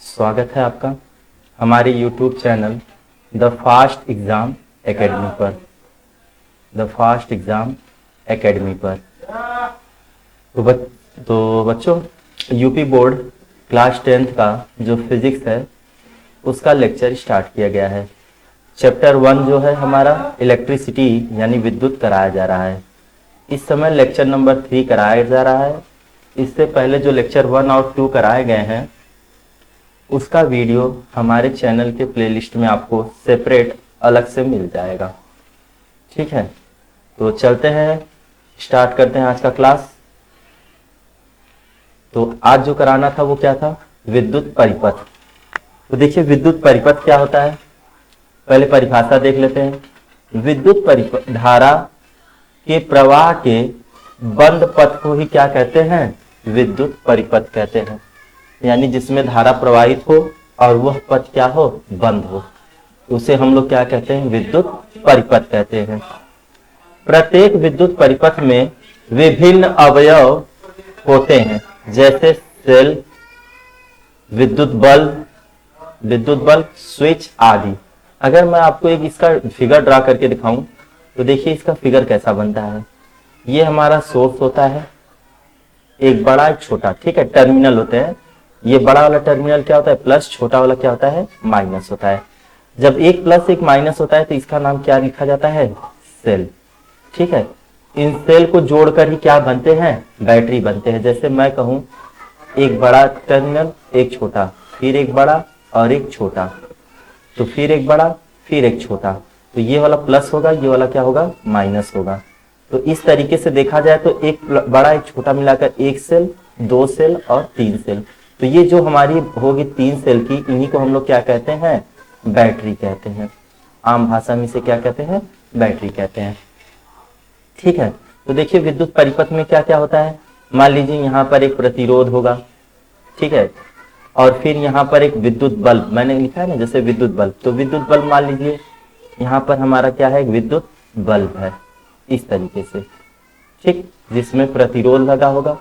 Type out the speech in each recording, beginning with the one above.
स्वागत है आपका हमारे YouTube channel the fast exam academy पर। तो बच्चों, यूपी बोर्ड क्लास 10th का जो फिजिक्स है उसका लेक्चर स्टार्ट किया गया है। चैप्टर 1 जो है हमारा इलेक्ट्रिसिटी यानी विद्युत कराया जा रहा है। इस समय लेक्चर नंबर 3 कराया जा रहा है। इससे पहले जो लेक्चर 1 और 2 कराए गए हैं उसका वीडियो हमारे चैनल के प्लेलिस्ट में आपको सेपरेट अलग से मिल जाएगा। ठीक है, तो चलते हैं, स्टार्ट करते हैं आज का क्लास। तो आज जो कराना था वो क्या था? विद्युत परिपथ। तो देखिए विद्युत परिपथ क्या होता है, पहले परिभाषा देख लेते हैं। विद्युत परिपथ धारा के प्रवाह के बंद पथ को ही क्या कहते हैं? विद्युत परिपथ कहते हैं। यानी जिसमें धारा प्रवाहित हो और वह पथ क्या हो? बंद हो, उसे हम लोग क्या कहते हैं? विद्युत परिपथ कहते हैं। प्रत्येक विद्युत परिपथ में विभिन्न अवयव होते हैं, जैसे सेल, विद्युत बल्ब, स्विच आदि। अगर मैं आपको एक इसका फिगर ड्रा करके दिखाऊं तो देखिए इसका फिगर कैसा बनता है। ये हमारा सोर्स होता है, एक बड़ा एक छोटा, ठीक है, टर्मिनल होते हैं। ये बड़ा वाला टर्मिनल क्या होता है? प्लस, छोटा वाला क्या होता है? माइनस होता है। जब एक प्लस एक माइनस होता है तो इसका नाम क्या लिखा जाता है? सेल। ठीक है, इन सेल को जोड़कर ही क्या बनते हैं? बैटरी बनते हैं। जैसे मैं कहूं एक बड़ा टर्मिनल, एक छोटा, फिर एक बड़ा और एक छोटा, तो फिर एक बड़ा फिर एक छोटा, तो ये वाला प्लस होगा, ये वाला क्या होगा? माइनस होगा। तो इस तरीके से देखा जाए तो एक बड़ा एक छोटा मिलाकर एक सेल, 2 सेल और 3 सेल। तो ये जो हमारी होगी 3 सेल की, इन्हीं को हम लोग क्या कहते हैं? बैटरी कहते हैं। आम भाषा में इसे क्या कहते हैं? बैटरी कहते हैं। ठीक है, तो देखिए विद्युत परिपथ में क्या क्या होता है। मान लीजिए यहाँ पर एक प्रतिरोध होगा, ठीक है, और फिर यहाँ पर एक विद्युत बल्ब, मैंने लिखा है ना जैसे विद्युत बल्ब, तो विद्युत बल्ब मान लीजिए यहाँ पर हमारा क्या है? विद्युत बल्ब है, इस तरीके से, ठीक, जिसमें प्रतिरोध लगा होगा।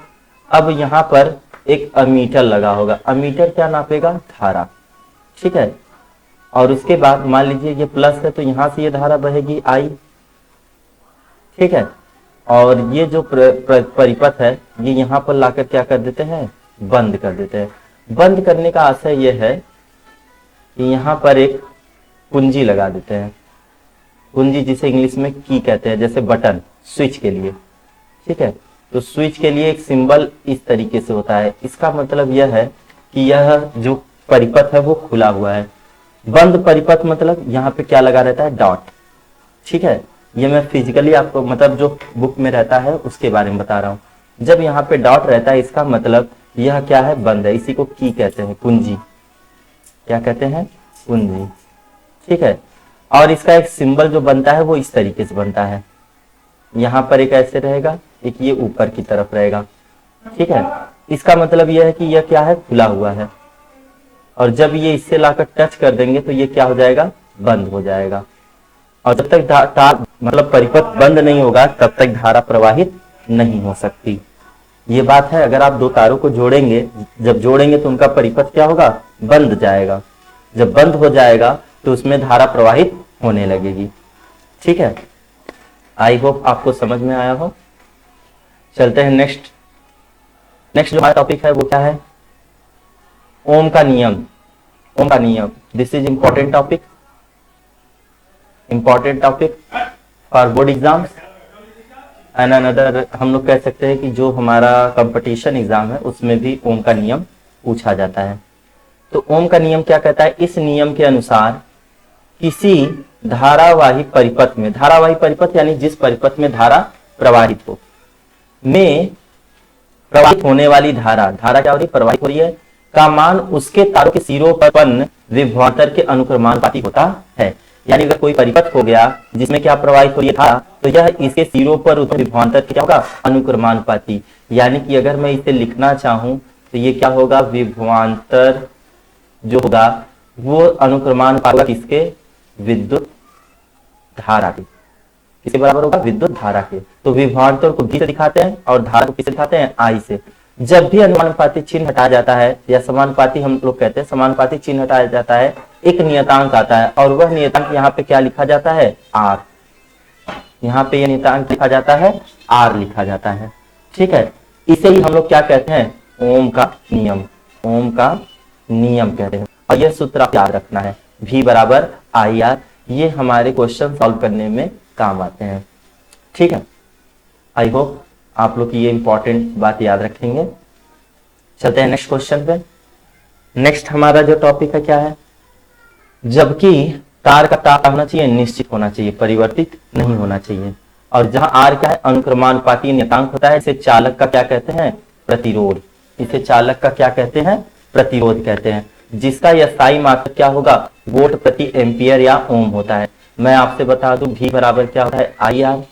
अब यहाँ पर एक अमीटर लगा होगा। अमीटर क्या नापेगा? धारा। ठीक है, और उसके बाद मान लीजिए ये प्लस है तो यहां से ये धारा बहेगी आई। ठीक है, और ये जो परिपथ है ये यहाँ पर लाकर क्या कर देते हैं? बंद कर देते हैं। बंद करने का आशय ये है कि यहाँ पर एक कुंजी लगा देते हैं। कुंजी जिसे इंग्लिश में की कहते हैं, जैसे बटन स्विच के लिए। ठीक है, तो स्विच के लिए एक सिंबल इस तरीके से होता है। इसका मतलब यह है कि यह जो परिपथ है वो खुला हुआ है। बंद परिपथ मतलब यहाँ पे क्या लगा रहता है? डॉट। ठीक है, ये मैं फिजिकली आपको मतलब जो बुक में रहता है उसके बारे में बता रहा हूँ। जब यहाँ पे डॉट रहता है इसका मतलब यह क्या है? बंद है। इसी को की कहते हैं, कुंजी। क्या कहते हैं? कुंजी। ठीक है, और इसका एक सिंबल जो बनता है वो इस तरीके से बनता है। यहाँ पर एक ऐसे रहेगा, एक ये ऊपर की तरफ रहेगा। ठीक है, इसका मतलब यह है कि यह क्या है? खुला हुआ है, और जब ये इससे लाकर टच कर देंगे तो ये क्या हो जाएगा? बंद हो जाएगा। और जब तक मतलब परिपथ बंद नहीं होगा तब तक धारा प्रवाहित नहीं हो सकती। ये बात है। अगर आप दो तारों को जोड़ेंगे, जब जोड़ेंगे तो उनका परिपथ क्या होगा? बंद जाएगा। जब बंद हो जाएगा तो उसमें धारा प्रवाहित होने लगेगी। ठीक है, आई होप आपको समझ में आया हो। चलते हैं नेक्स्ट जो हमारा टॉपिक है वो क्या है? ओम का नियम। This is important topic for board exams and another. हम लोग कह सकते हैं कि जो हमारा कंपटीशन एग्जाम है उसमें भी ओम का नियम पूछा जाता है। तो ओम का नियम क्या कहता है? इस नियम के अनुसार किसी धारावाही परिपथ में, धारावाही परिपथ यानी जिस परिपथ में धारा प्रवाहित हो, में प्रवाहित होने वाली धारा क्या हो रही? प्रवाहित हो रही है, का मान उसके तारों के सिरों पर उत्पन्न विभवांतर के अनुक्रमानुपाती होता है। यानी अगर कोई परिपथ हो गया जिसमें क्या प्रवाहित हो रही था, तो यह इसके सिरों पर उत्पन्न विभवांतर क्या होगा? अनुक्रमानुपाती। यानी कि अगर मैं इसे लिखना चाहूं तो ये क्या होगा? विभवांतर जो होगा वो अनुक्रमानुपाती किसके? विद्युत धारा के। किसके बराबर होगा? विद्युत धारा के। तो विभवांतर को V से दिखाते हैं और धारा को किससे दिखाते हैं? I से। जब भी अनुमानुपाती चिन्ह हटाया जाता है या समानुपाती हम लोग कहते हैं, समानुपाती चिन्ह हटाया जाता है, एक नियतांक आता है और वह नियतांक यहाँ पे क्या लिखा जाता है, आर। यहाँ पे यह नियतांक लिखा जाता है आर लिखा जाता है। ठीक है, इसे ही हम लोग क्या कहते हैं, ओम का नियम, ओम का नियम कहते हैं। और यह सूत्र आप याद रखना है, V बराबर आई आर। ये हमारे क्वेश्चन सॉल्व करने में काम आते हैं। ठीक है, आई होप आप लोग की ये इंपॉर्टेंट बात याद रखेंगे। चलते हैं नेक्स्ट क्वेश्चन पे। नेक्स्ट हमारा जो टॉपिक है क्या है, जबकि तार का ताप होना चाहिए, निश्चित होना चाहिए, परिवर्तित नहीं होना चाहिए। और जहां आर क्या है, अनुक्रमानुपाती नियतांक होता है, इसे चालक का क्या कहते हैं, प्रतिरोध। इसे चालक का क्या कहते हैं, प्रतिरोध कहते हैं, जिसका SI मात्रक क्या होगा, वोल्ट प्रति एम्पियर या ओम होता है। मैं आपसे बता दूं V बराबर क्या होता है, आई आर।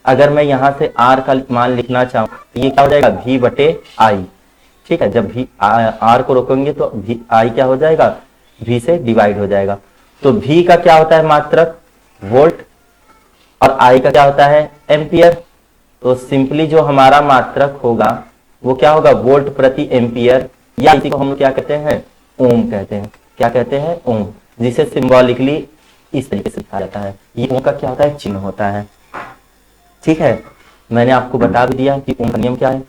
अगर मैं यहां से R का मान लिखना चाहूं तो ये क्या हो जाएगा, V बटे आई। ठीक है, जब V R को रोकेंगे तो V I क्या हो जाएगा, V से डिवाइड हो जाएगा। तो V का क्या होता है मात्रक, वोल्ट, और I का क्या होता है, एम्पियर। तो सिंपली जो हमारा मात्रक होगा वो क्या होगा, वोल्ट प्रति एम्पियर, या इसी को हम क्या कहते हैं, ओम कहते हैं। क्या कहते हैं, ओम, जिसे सिंबॉलिकली इस तरीके से लिखा जाता है। ये ओम का क्या होता है, चिन्ह होता है। ठीक है, मैंने आपको बता भी दिया कि ओम का नियम क्या है,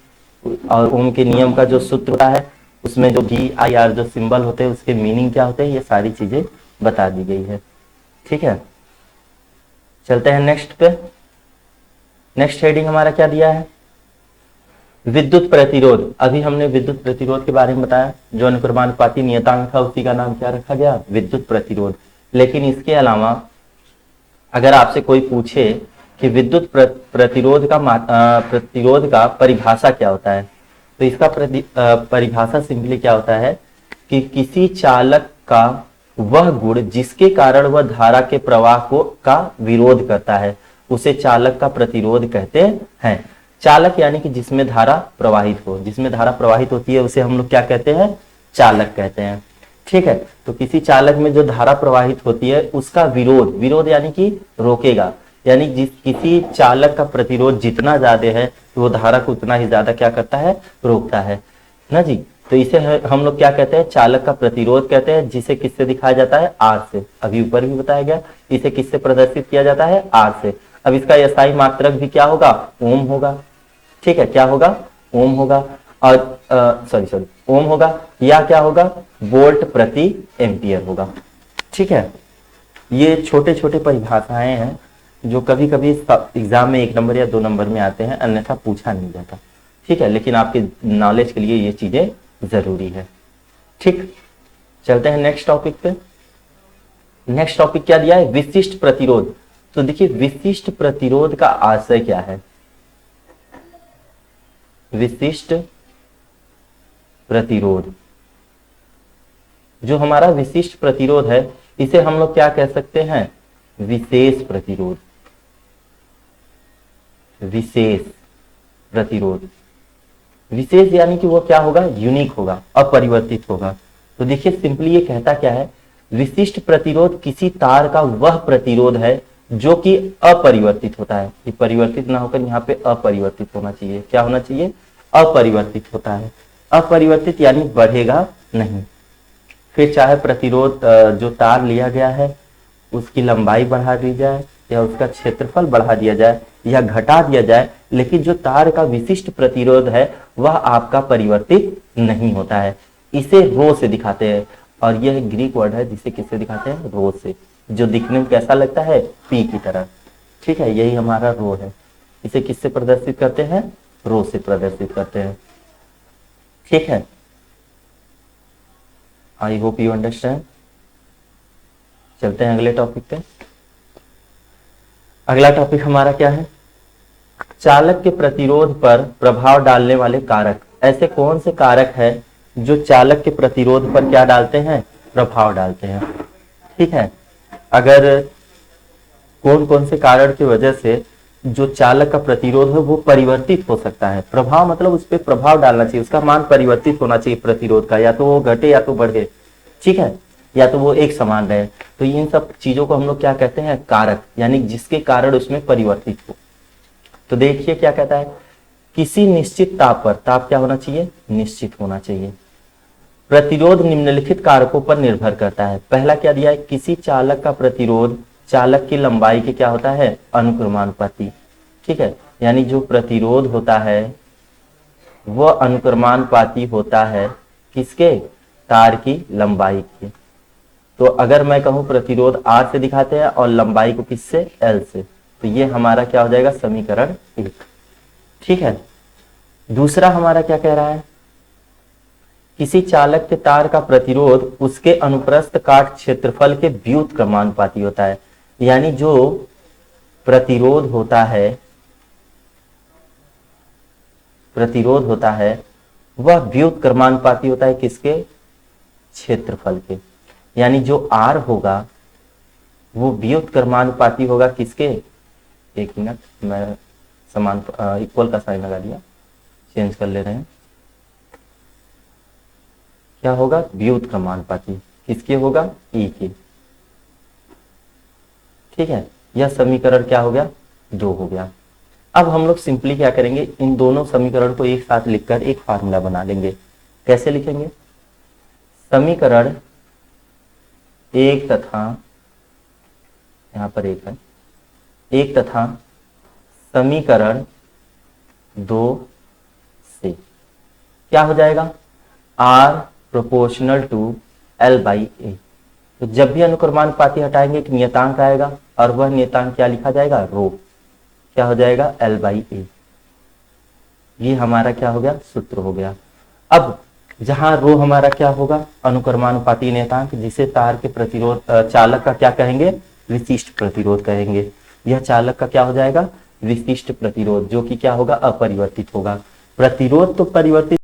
और ओम के नियम का जो सूत्र होता है उसमें जो V I R जो सिंबल होते हैं उसके मीनिंग क्या होते हैं, ये सारी चीजें बता दी गई है। ठीक है, चलते हैं नेक्स्ट पे। नेक्स्ट हेडिंग हमारा क्या दिया है, विद्युत प्रतिरोध। अभी हमने विद्युत प्रतिरोध के बारे में बताया, जो अनुक्रमानुपाती नियतांक था उसी का नाम क्या रखा गया, विद्युत प्रतिरोध। लेकिन इसके अलावा अगर आपसे कोई पूछे कि विद्युत प्रतिरोध का परिभाषा क्या होता है, तो इसका परिभाषा सिंपली क्या होता है कि किसी चालक का वह गुण जिसके कारण वह धारा के प्रवाह का विरोध करता है, उसे चालक का प्रतिरोध कहते हैं। चालक यानी कि जिसमें धारा प्रवाहित हो, जिसमें धारा प्रवाहित होती है उसे हम लोग क्या कहते हैं, चालक कहते हैं। ठीक है, तो किसी चालक में जो धारा प्रवाहित होती है उसका विरोध, विरोध यानी कि रोकेगा, यानी किसी चालक का प्रतिरोध जितना ज्यादा है तो वो धारा को उतना ही ज्यादा क्या करता है, रोकता है ना जी। तो इसे हम लोग क्या कहते हैं, चालक का प्रतिरोध कहते हैं, जिसे किससे दिखाया जाता है, आर से। अभी ऊपर भी बताया गया, इसे किससे प्रदर्शित किया जाता है, आर से। अब इसका SI मात्रक भी क्या होगा, ओम होगा। ठीक है, क्या होगा, ओम होगा। और सॉरी ओम होगा, या क्या होगा, वोल्ट प्रति एम्पियर होगा। ठीक है, ये छोटे छोटे परिभाषाएं हैं जो कभी कभी एग्जाम में 1 नंबर या 2 नंबर में आते हैं, अन्यथा पूछा नहीं जाता। ठीक है, लेकिन आपके नॉलेज के लिए ये चीजें जरूरी है। ठीक, चलते हैं नेक्स्ट टॉपिक पे। नेक्स्ट टॉपिक क्या दिया है, विशिष्ट प्रतिरोध। तो देखिए विशिष्ट प्रतिरोध का आशय क्या है, विशिष्ट प्रतिरोध, जो हमारा विशिष्ट प्रतिरोध है इसे हम लोग क्या कह सकते हैं, विशेष प्रतिरोध। विशेष प्रतिरोध, विशेष यानी कि वो क्या होगा, यूनिक होगा, अपरिवर्तित होगा। तो देखिए सिंपली ये कहता क्या है, विशिष्ट प्रतिरोध किसी तार का वह प्रतिरोध है जो कि अपरिवर्तित होता है। ये परिवर्तित ना होकर यहाँ पे अपरिवर्तित होना चाहिए। क्या होना चाहिए, अपरिवर्तित होता है। अपरिवर्तित यानी बढ़ेगा नहीं। फिर चाहे प्रतिरोध जो तार लिया गया है उसकी लंबाई बढ़ा दी जाए या उसका क्षेत्रफल बढ़ा दिया जाए या घटा दिया जाए, लेकिन जो तार का विशिष्ट प्रतिरोध है वह आपका परिवर्तित नहीं होता है। इसे रो से दिखाते हैं, और यह ग्रीक वर्ड है जिसे किससे दिखाते हैं, रो से, जो दिखने में कैसा लगता है, पी की तरह। ठीक है, यही हमारा रो है। इसे किससे प्रदर्शित करते हैं, रो से प्रदर्शित करते हैं। ठीक है, आई होप यू अंडरस्टैंड। चलते हैं अगले टॉपिक पे। अगला टॉपिक हमारा क्या है, चालक के प्रतिरोध पर प्रभाव डालने वाले कारक। ऐसे कौन से कारक है जो चालक के प्रतिरोध पर क्या डालते हैं, प्रभाव डालते हैं। ठीक है, अगर कौन कौन से कारण की वजह से जो चालक का प्रतिरोध है वो परिवर्तित हो सकता है। प्रभाव मतलब उस पर प्रभाव डालना चाहिए, उसका मान परिवर्तित होना चाहिए प्रतिरोध का, या तो वो घटे या तो बढ़े। ठीक है, या तो वो एक समान रहे। तो इन सब चीजों को हम लोग क्या कहते हैं, कारक, यानी जिसके कारण उसमें परिवर्तित हो। तो देखिए क्या कहता है किसी निश्चित ताप पर, ताप क्या होना चाहिए, निश्चित होना चाहिए। प्रतिरोध निम्नलिखित कारकों पर निर्भर करता है। पहला क्या दिया है, किसी चालक का प्रतिरोध चालक की लंबाई के क्या होता है, अनुक्रमानुपाती। ठीक है, यानी जो प्रतिरोध होता है वह अनुक्रमानुपाती होता है किसके, तार की लंबाई की। तो अगर मैं कहूं प्रतिरोध R से दिखाते हैं और लंबाई को किससे, L से, तो ये हमारा क्या हो जाएगा, समीकरण 1। ठीक है, दूसरा हमारा क्या कह रहा है, किसी चालक के तार का प्रतिरोध उसके अनुप्रस्थ काट क्षेत्रफल के व्युत्क्रमानुपाती होता है। यानी जो प्रतिरोध होता है, प्रतिरोध होता है वह व्युत्क्रमानुपाती होता है किसके, क्षेत्रफल के। यानी जो R होगा वो व्युत्क्रमानुपाती होगा किसके, एक मिनट मैं समान इक्वल का साइन लगा दिया, चेंज कर ले रहे हैं। क्या होगा, व्युत्क्रमानुपाती किसके होगा, E के। ठीक है, यह समीकरण क्या हो गया, 2 हो गया। अब हम लोग सिंपली क्या करेंगे, इन दोनों समीकरण को एक साथ लिखकर एक फार्मूला बना लेंगे। कैसे लिखेंगे, समीकरण 1 तथा, यहां पर 1 है, 1 तथा समीकरण 2 से क्या हो जाएगा, R proportional to L by A. तो जब भी अनुक्रमानुपाती हटाएंगे एक नियतांक आएगा और वह नियतांक क्या लिखा जाएगा, रो, क्या हो जाएगा, L बाई ए। ये हमारा क्या हो गया, सूत्र हो गया। अब जहां रो हमारा क्या होगा, अनुक्रमानुपाती नियतांक, जिसे तार के प्रतिरोध चालक का क्या कहेंगे, विशिष्ट प्रतिरोध कहेंगे। यह चालक का क्या हो जाएगा, विशिष्ट प्रतिरोध, जो कि क्या होगा, अपरिवर्तित होगा। प्रतिरोध तो परिवर्तित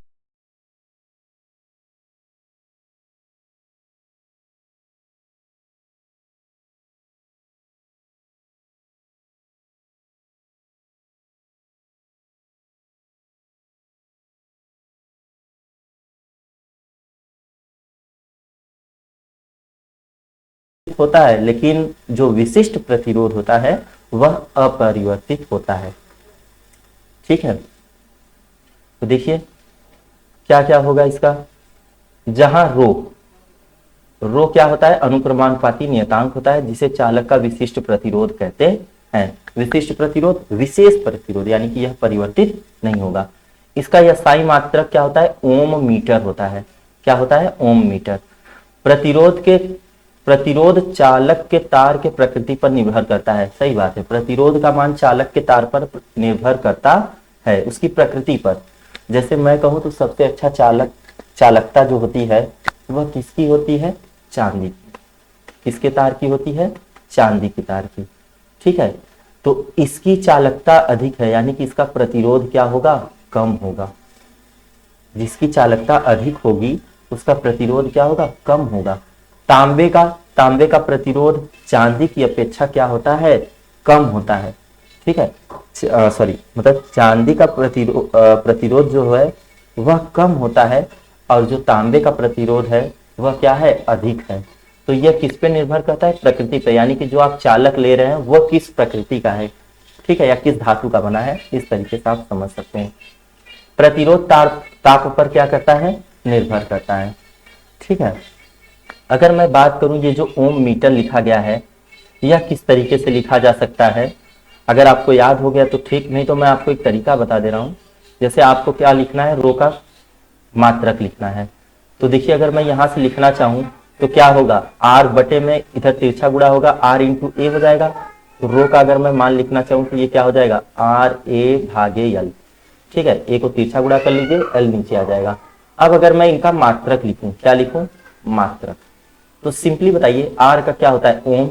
होता है, लेकिन जो विशिष्ट प्रतिरोध होता है वह अपरिवर्तित होता है। ठीक है, तो देखिए क्या क्या होगा इसका, जहां रो क्या होता है, अनुक्रमानुपाती नियतांक होता है जिसे चालक का विशिष्ट प्रतिरोध कहते हैं। विशिष्ट प्रतिरोध, विशेष प्रतिरोध, यानी कि यह परिवर्तित नहीं होगा। इसका यह साई मात्रक क्या होता है, ओम मीटर होता है। क्या होता है, ओम मीटर। प्रतिरोध चालक के तार के प्रकृति पर निर्भर करता है। सही बात है, प्रतिरोध का मान चालक के तार पर निर्भर करता है, उसकी प्रकृति पर। जैसे मैं कहूं तो सबसे अच्छा चालकता जो होती है वह किसकी होती है, चांदी की। किसके तार की होती है, चांदी की तार की। ठीक है, तो इसकी चालकता अधिक है, यानी कि इसका प्रतिरोध क्या होगा, कम होगा। जिसकी चालकता अधिक होगी उसका प्रतिरोध क्या होगा, कम होगा। तांबे का प्रतिरोध चांदी की अपेक्षा क्या होता है, कम होता है। ठीक है, सॉरी, मतलब चांदी का प्रतिरोध जो है वह कम होता है और जो तांबे का प्रतिरोध है वह क्या है, अधिक है। तो यह किस पे निर्भर करता है, प्रकृति पे। यानी कि जो आप चालक ले रहे हैं वह किस प्रकृति का है, ठीक है, या किस धातु का बना है, इस तरीके से आप समझ सकते हैं। प्रतिरोध ताप पर क्या करता है, निर्भर करता है। ठीक है, अगर मैं बात करूं ये जो ओम मीटर लिखा गया है यह किस तरीके से लिखा जा सकता है, अगर आपको याद हो गया तो ठीक, नहीं तो मैं आपको एक तरीका बता दे रहा हूं। जैसे आपको क्या लिखना है, रो का मात्रक लिखना है। तो देखिए अगर मैं यहां से लिखना चाहूं तो क्या होगा, R बटे में इधर तिरछा गुणा होगा, R इंटू ए हो जाएगा। तो रो का अगर मैं मान लिखना चाहूं तो ये क्या हो जाएगा, RA भागे L। ठीक है, ए को तिरछा गुणा कर लीजिए, L नीचे आ जाएगा। अब अगर मैं इनका मात्रक लिखूं, क्या लिखूं, मात्रक, तो सिंपली बताइए R का क्या होता है, ओम,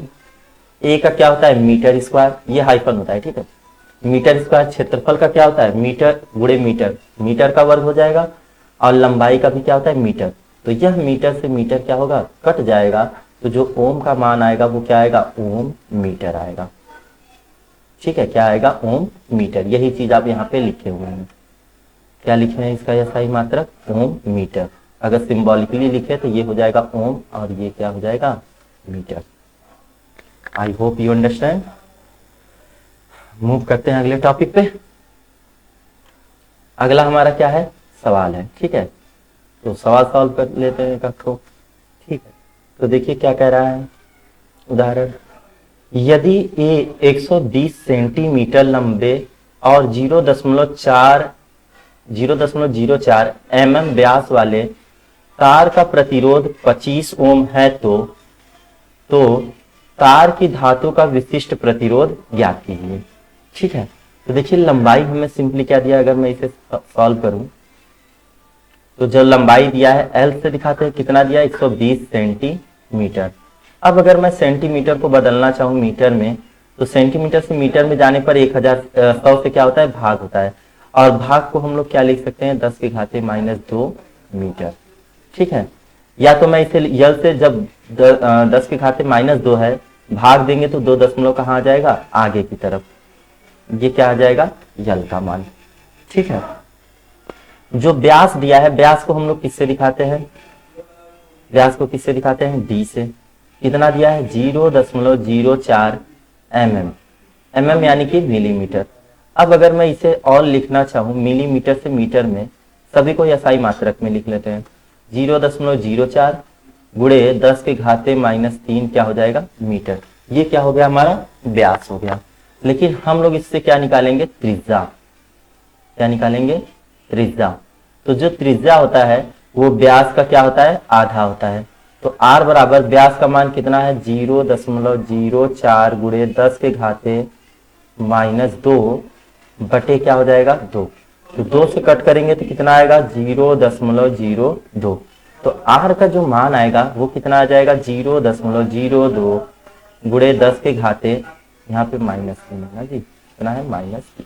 ए का क्या होता है, मीटर स्क्वायर, ये हाइफन होता है। ठीक है, मीटर स्क्वायर, क्षेत्रफल का क्या होता है, मीटर गुणे मीटर, मीटर का वर्ग हो जाएगा, और लंबाई का भी क्या होता है, मीटर। तो यह मीटर से मीटर क्या होगा, कट जाएगा। तो जो ओम का मान आएगा वो क्या आएगा, ओम मीटर आएगा। ठीक है, क्या आएगा, ओम मीटर। यही चीज आप यहाँ पे लिखे हुए हैं। क्या लिखे हैं, इसका यह सही मात्रक ओम मीटर। अगर सिंबॉलिकली लिखे तो ये हो जाएगा ओम और ये क्या हो जाएगा, metre. I hope you understand. Move करते हैं अगले टॉपिक पे। अगला हमारा क्या है, सवाल है। ठीक है, तो सवाल सॉल्व कर लेते हैं एक को। ठीक है, तो देखिए क्या कह रहा है उदाहरण। यदि ए 120 सेंटीमीटर लंबे और 0.04 व्यास वाले तार का प्रतिरोध 25 ओम है तो तार की धातु का विशिष्ट प्रतिरोध ज्ञात कीजिए। ठीक है, तो देखिए लंबाई हमें सिंपली क्या दिया, अगर मैं इसे सॉल्व करूं तो जो लंबाई दिया है एल से दिखाते हैं, कितना दिया 120 सेंटीमीटर। अब अगर मैं सेंटीमीटर को बदलना चाहूं मीटर में, तो सेंटीमीटर से मीटर में जाने पर 100 से क्या होता है, भाग होता है, और भाग को हम लोग क्या लिख सकते हैं, 10⁻² मीटर। ठीक है, या तो मैं इसे यल से, जब 10⁻² है, भाग देंगे तो 2 दशमलव कहाँ आ जाएगा, आगे की तरफ, ये क्या आ जाएगा, यल का मान। ठीक है, जो व्यास दिया है, व्यास को हम लोग किससे दिखाते हैं, व्यास को किससे दिखाते हैं, डी से। कितना दिया है, 0.04 mm यानी कि मिलीमीटर। अब अगर मैं इसे और लिखना चाहूं मिलीमीटर से मीटर में, सभी को SI मात्रक में लिख लेते हैं। 0.04 गुणे 10⁻³ क्या हो जाएगा, मीटर। ये क्या हो गया, हमारा व्यास हो गया। लेकिन हम लोग इससे क्या निकालेंगे, त्रिज्या। क्या निकालेंगे, त्रिज्या। तो जो त्रिज्या होता है वो व्यास का क्या होता है, आधा होता है। तो R बराबर व्यास का मान कितना है, 0.04 गुणे 10⁻² बटे क्या हो जाएगा, 2। तो 2 से कट करेंगे तो कितना आएगा, 0.02। तो R का जो मान आएगा वो कितना आ जाएगा, 0.02 गुणे 10⁻, यहाँ पे -3 है ना जी, कितना है, -3।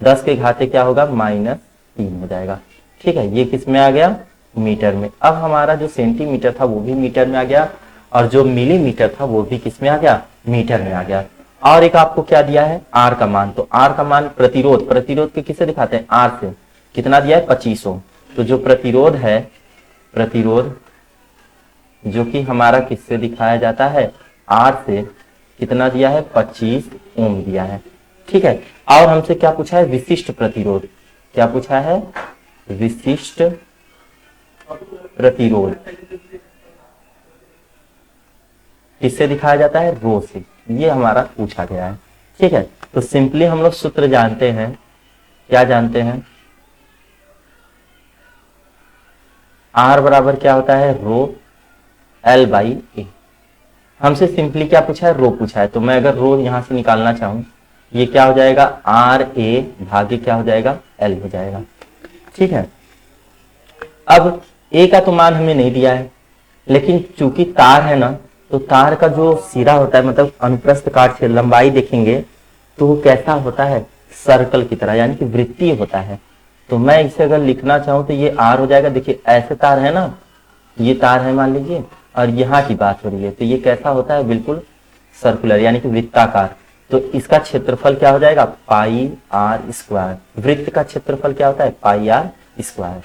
10⁻ क्या होगा, -3 हो जाएगा। ठीक है, ये किस में आ गया, मीटर में। अब हमारा जो सेंटीमीटर था वो भी मीटर में आ गया, और जो मिलीमीटर था वो भी किस में आ गया, मीटर में आ गया। और एक आपको क्या दिया है, आर का मान। तो आर का मान प्रतिरोध, प्रतिरोध के किससे दिखाते हैं, आर से। कितना दिया है, 25 ओम। तो जो प्रतिरोध है, प्रतिरोध जो कि हमारा किससे दिखाया जाता है, आर से, कितना दिया है, 25 ओम दिया है। ठीक है, और हमसे क्या पूछा है, विशिष्ट प्रतिरोध। क्या पूछा है, विशिष्ट प्रतिरोध किससे दिखाया जाता है, रो से। ये हमारा पूछा गया है। ठीक है, तो सिंपली हम लोग सूत्र जानते हैं, क्या जानते हैं, आर बराबर क्या होता है, रो L/A। हमसे सिंपली क्या पूछा है, रो पूछा है। तो मैं अगर रो यहां से निकालना चाहूं, ये क्या हो जाएगा, RA भागे क्या हो जाएगा, L हो जाएगा। ठीक है, अब ए का तो मान हमें नहीं दिया है, लेकिन चूंकि तार है ना, तो तार का जो सिरा होता है, मतलब अनुप्रस्थ काट से लंबाई देखेंगे तो वो कैसा होता है, सर्कल की तरह, यानी कि वृत्तीय होता है। तो मैं इसे अगर लिखना चाहूं तो ये R हो जाएगा। देखिए ऐसे तार है ना, ये तार है मान लीजिए, और यहाँ की बात हो रही है, तो ये कैसा होता है, बिल्कुल सर्कुलर यानी कि वृत्ताकार। तो इसका क्षेत्रफल क्या हो जाएगा, πr²। वृत्त का क्षेत्रफल क्या होता है, πr²।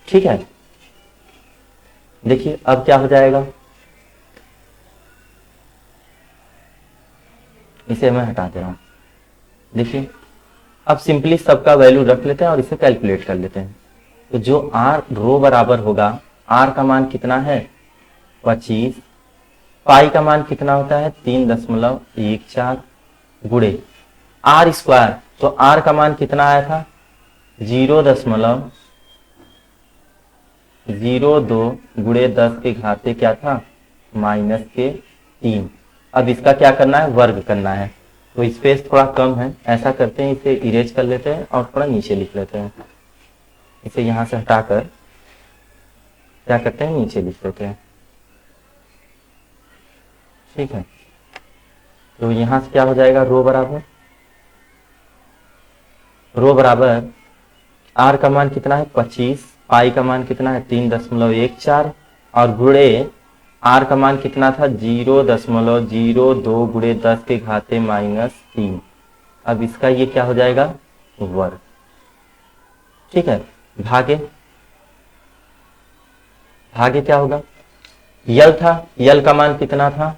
ठीक है, देखिए अब क्या हो जाएगा, इसे मैं हटा दे रहा हूं। देखिए अब सिंपली सबका वैल्यू रख लेते हैं और इसे कैलकुलेट कर लेते हैं। तो जो आर रो बराबर होगा, आर का मान कितना है, 25, पाई का मान कितना होता है, 3.14 गुणे R²। तो आर का मान कितना आया था, 0.02 गुणे 10⁻³ क्या था, -3। अब इसका क्या करना है, वर्ग करना है। तो स्पेस थोड़ा कम है, ऐसा करते हैं, इसे इरेज कर लेते हैं और थोड़ा नीचे लिख लेते हैं। इसे यहां से हटाकर क्या करते हैं, नीचे लिख लेते हैं। ठीक है, तो यहां से क्या हो जाएगा, रो बराबर आर का मान कितना है, 25, पाई का मान कितना है, 3.14, और गुणे आर का मान कितना था, 0.02 गुणे 10⁻³ अब इसका ये क्या हो जाएगा, वर्ग। ठीक है, भागे क्या होगा, यल था, यल का मान कितना था,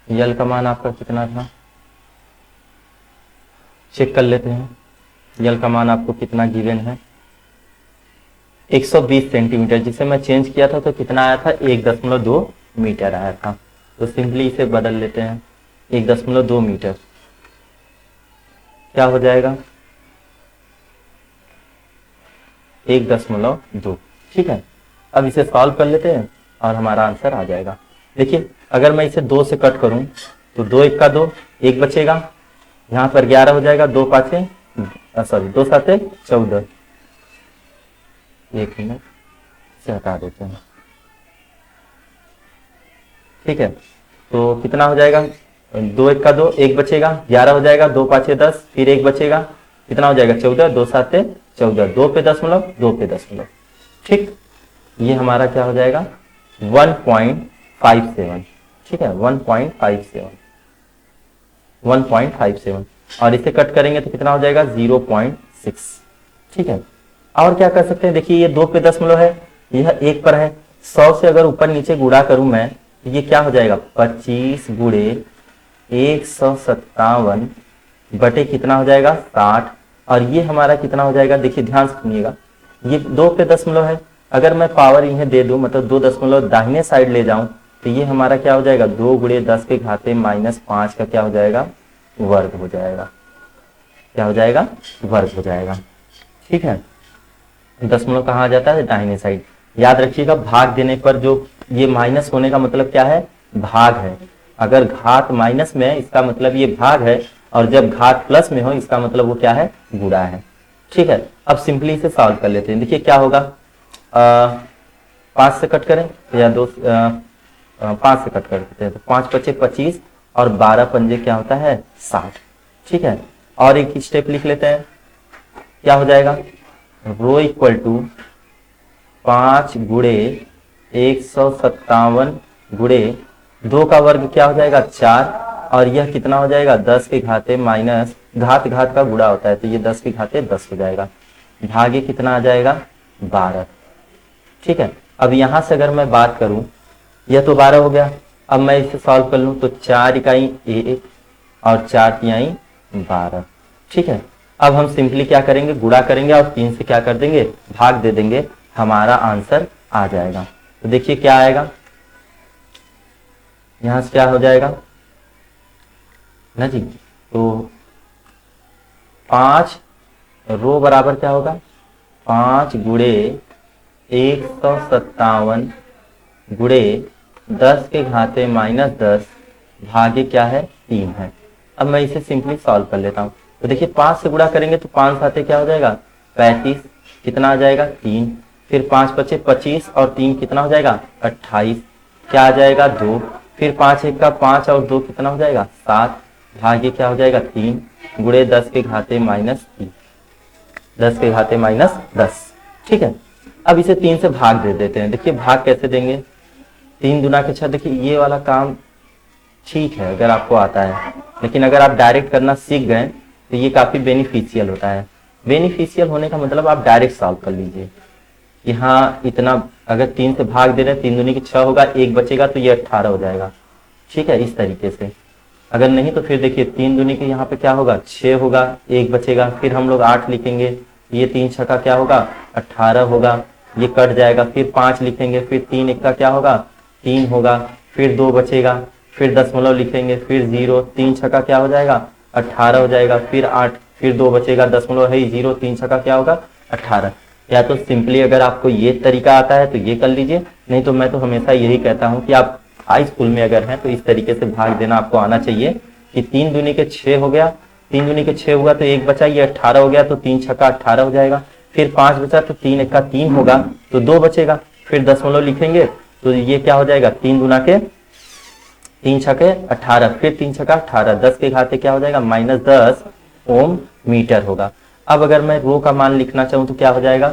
यल का मान आपका कितना था, चेक कर लेते हैं। यल का मान आपको कितना गिवन है, 120 सेंटीमीटर, जिसे मैं चेंज किया था तो कितना आया था, 1.2 मीटर आया था। तो सिंपली इसे बदल लेते हैं, 1.2 मीटर क्या हो जाएगा, 1.2। ठीक है, अब इसे सॉल्व कर लेते हैं और हमारा आंसर आ जाएगा। देखिए अगर मैं इसे 2 से कट करूं तो 2 1 का 2, 1 बचेगा, यहाँ पर 11 हो जाएगा, 2 5 सॉरी 2 7 14। एक मिनट से हटा देते हैं। ठीक है, तो कितना हो जाएगा, 2 1 का 2, 1 बचेगा, 11 हो जाएगा, 2 5 10, फिर 1 बचेगा, कितना हो जाएगा 14, 2 7 14, 2 पे दशमलव, 2 पे दशमलव। ठीक, ये हमारा क्या हो जाएगा 1.57। ठीक है, 1.57 और इसे कट करेंगे तो कितना हो जाएगा 0.6। ठीक है, और क्या कर सकते हैं, देखिए ये 2 पे दशमलव है, यह 1 पर है, 100 से अगर ऊपर नीचे गुणा करूं मैं तो ये क्या हो जाएगा 25 गुणे 157 बटे कितना हो जाएगा 60, और ये हमारा कितना हो जाएगा, देखिए ध्यान से सुनिएगा, ये 2 पे दशमलव है, अगर मैं पावर इन्हें दे दूं मतलब 2 दशमलव दाहिने साइड ले जाऊं तो ये हमारा क्या हो जाएगा 2 गुणे 10 के घाते -5 का क्या हो जाएगा वर्ग हो जाएगा, क्या हो जाएगा वर्ग हो जाएगा। ठीक है, दशमलव कहाँ आ जाता है दाहिने साइड। याद रखिएगा भाग देने पर जो ये माइनस होने का मतलब क्या है, भाग है, अगर घात माइनस में है इसका मतलब ये भाग है, और जब घात प्लस में हो इसका मतलब वो क्या है गुणा है। ठीक है, अब सिंपली इसे सॉल्व कर लेते हैं। देखिए क्या होगा, 5 से कट करें या 5 से कट कर देते हैं तो 5 5 25 और 12 पंजे क्या होता है 60। ठीक है, और एक स्टेप लिख लेते हैं, क्या हो जाएगा रो इक्वल टू 5 गुणे 157 गुणे 2 का वर्ग क्या हो जाएगा 4, और यह कितना हो जाएगा 10 के घाते माइनस घात का गुणा होता है तो ये 10 के घाते 10 हो जाएगा, भागे कितना आ जाएगा 12। ठीक है, अब यहां से अगर मैं बात करूं, यह तो 12 हो गया, अब मैं इसे सॉल्व कर लूं तो 4 इकाई 1 और 4 तिहाई 12। ठीक है, अब हम सिंपली क्या करेंगे गुणा करेंगे और 3 से क्या कर देंगे भाग दे देंगे, हमारा आंसर आ जाएगा। तो देखिए क्या आएगा, यहां से क्या हो जाएगा ना जी, तो 5 रो बराबर क्या होगा 5 गुणे 157 गुणे 10 के घाते -10 भागे क्या है 3 है। अब मैं इसे सिंपली सॉल्व कर लेता हूं, तो देखिए 5 से गुणा करेंगे तो 5 साथे क्या हो जाएगा 35, कितना आ जाएगा 3, फिर 5 5 25 और 3 कितना हो जाएगा 28, क्या आ जाएगा 2, फिर 5 1 का 5 और 2 कितना हो जाएगा 7, भागे क्या हो जाएगा 3 गुणे 10 के घाते -3, 10 के घाते -10। ठीक है, अब इसे 3 से भाग दे देते हैं। देखिए भाग कैसे देंगे, 3 दुना के 6। देखिए ये वाला काम ठीक है अगर आपको आता है, लेकिन अगर आप डायरेक्ट करना सीख गए तो ये काफी बेनिफिशियल होता है। बेनिफिशियल होने का मतलब आप डायरेक्ट सॉल्व कर लीजिए कि हाँ इतना, अगर 3 से भाग दे रहे हैं 3 दूनी की 6 होगा, 1 बचेगा तो ये 18 हो जाएगा। ठीक है, इस तरीके से। अगर नहीं तो फिर देखिए 3 दूनी के यहाँ पे क्या होगा 6 होगा, 1 बचेगा, फिर हम लोग 8 लिखेंगे, ये 3 छक्का क्या होगा 18 होगा, ये कट जाएगा, फिर 5 लिखेंगे, फिर 3 1 का क्या होगा 3 होगा, फिर 2 बचेगा, फिर दशमलव लिखेंगे, फिर 0, 3 छक्का क्या हो जाएगा 18 हो जाएगा, फिर 8, फिर 2 बचेगा, दशमलव है 0, 3 छक्का क्या होगा 18। या तो सिंपली अगर आपको ये तरीका आता है तो ये कर लीजिए, नहीं तो मैं तो हमेशा यही कहता हूँ कि आप हाई स्कूल में अगर हैं तो इस तरीके से भाग देना आपको आना चाहिए कि 3 दूनी के 6 हो गया, 3 दूनी के 6 होगा तो 1 बचा, ये 18 हो गया तो 3 छक्का 18 हो जाएगा, फिर 5 बचा तो 3 1 का 3 होगा तो 2 बचेगा, फिर दशमलव लिखेंगे तो ये क्या हो जाएगा 3 दूना के 3 छक्के 18, फिर 3 छक्का 18, 10 के घाते क्या हो जाएगा -10 ओम मीटर होगा। अब अगर मैं रो का मान लिखना चाहूं तो क्या हो जाएगा,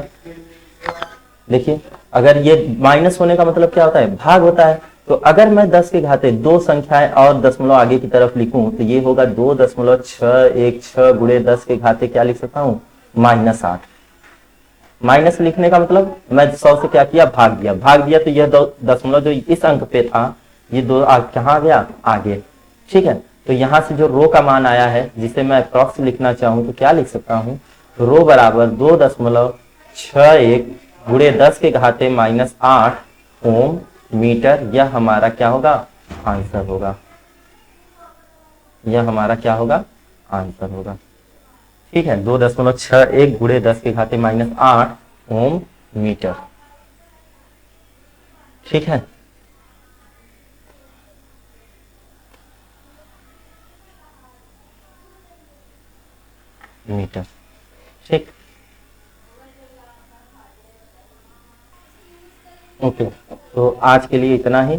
देखिए अगर ये माइनस होने का मतलब क्या होता है भाग होता है, तो अगर मैं 10 के घाते 2 संख्याएं और दशमलव आगे की तरफ लिखूं तो ये होगा 2.616 गुणे 10 के घाते क्या लिख सकता हूं -8। माइनस लिखने का मतलब मैं 100 से क्या किया भाग दिया तो यह दशमलव जो इस अंक पे था ये 2 कहाँ गया आगे। ठीक है, तो यहां से जो रो का मान आया है जिसे मैं अप्रॉक्स लिखना चाहूं तो क्या लिख सकता हूं रो बराबर 2.61 गुणे 10 के घाते -8 ओम मीटर। यह हमारा क्या होगा? आंसर होगा। यह हमारा क्या होगा? आंसर होगा। ठीक है, 2.61 गुणे 10 के घाते -8 ओम मीटर। ठीक है, मीटर। ठीक, ओके। तो आज के लिए इतना ही।